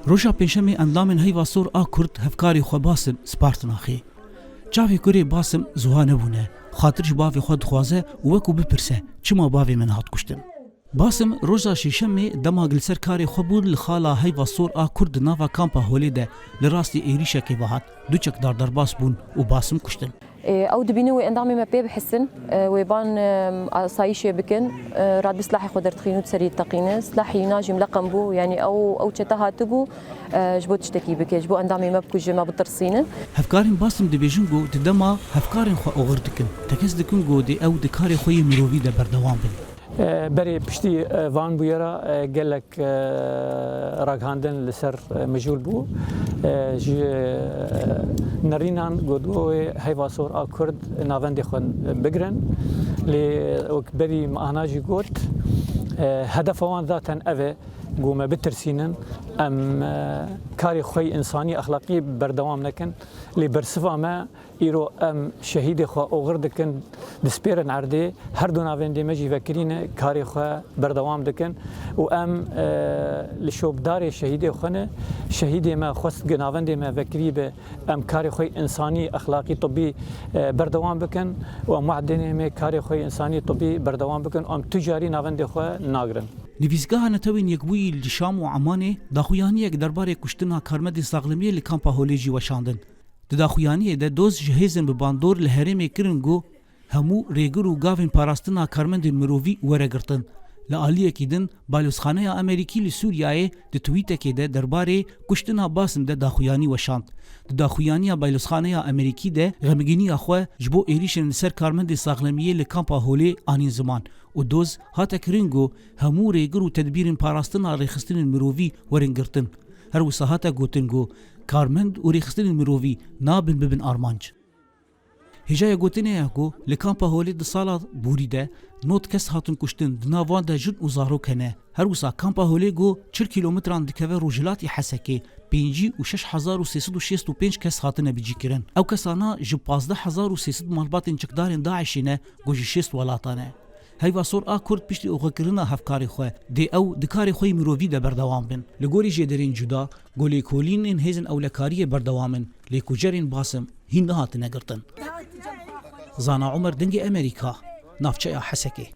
روژا پێنجشەمê endamên heyva sor a Kurd hevkarê xwe Basım Spartan axê. Çavê kurê Basım ziwa nebûne, xatir ji bavê xwe dixwaze û wekû bipirse çima bavê min hat kuştin. Basım roja şêşemê dema gilserkarê xwe bû li xala heyva sor a Kurd di nava kampa Holê de li rastî êrişekê vehat du çek darderbas bûn û Basım kuştin. او دبيني واندامي ما بيه بحسن ويبان عصايشه بكن راد بسلاحي خدر تخينو تسري تقينه سلاحي ناجم لقم بو يعني او تشتها تبو جبو تشتكي بك جبو اندامي ما بكوج ما بترسينه هفكارين باسم دبيجن جو ددما هفكارين خو اوغردكن تكز دكن جو دي او دكاري خوي مروفي ده بردوام بن بري پشتی وان بویرا گلک راگهاندن لسر مجول بو نرینان گودوی هیواسور آکرد ناوندی خون بگرن لی بری معناجی گوت هدف وان ذاتن اوه قوم بترسينن ام كاري خوي انساني اخلاقي بردوام نكن لي برسفا ما ايرو ام شهيد خو اوغردكن دسبيرن عردي هر دو نافندي مجي فكرين كاري خو بردوام دكن و ام لشوب داري شهيد خونا شهيد ما خص جنافندي ما فكري به ام كاري خوي انساني اخلاقي طبي بردوام بكن و معدني ما كاري خوي انساني طبي بردوام بكن ام تجاري نافندي خو ناگرن نویزگاه نتوین یکبوی لشام و عمانه داخویانی یک درباره کشتنا کارمد ساغلمیه لکامپا هولیجی وشاندن. داخویانی ده دوز جهیزن به باندور لهرم کرنگو همو ریگر و گاوین پاراستنا کارمد مرووی ورگرتن. لعالیه کیدن بالوسخانه امریکی لسوریای ده توییت که ده درباره کشتنا باسم ده داخویانی وشاند. داخویانی بالوسخانه امریکی ده غمگینی اخوه جبو ایریشن سر کارمند ساغلمیه لکامپا هولی آنین زمان. و دوز هاتا کرنگو همو ریگر و تدبیرین پاراستنا ریخستن مرووی ورنگرتن. هر وسا هاتا گوتنگو کارمند و ریخستن مرووی نابن ببن آرمانج. هجای گوتنه اگو لکامپا هولی ده سالا بوری ده نوت کس هاتن کشتن دناوان ده جن وزارو کنه. هر وسا کامپا هولی گو 40 کیلومتران دکوه روجلاتی حسکه 5365 کس هاتنه بجی کرن. او کسانا جب 15300 مالباتن چکدارن داعشینه گوشی 6 ولاتانه. هیوا سور آ کرد پشتی اوغکرنا هفکاری خواه دی او دکاری خوی مرووی ده بردوام بن لگوری جدرین جدا گولی کولین این هیزن اولکاری بردوامن لیکو جرین باسم هین نهات نگرتن زانا عمر دنگ امریکا نافچه حسکی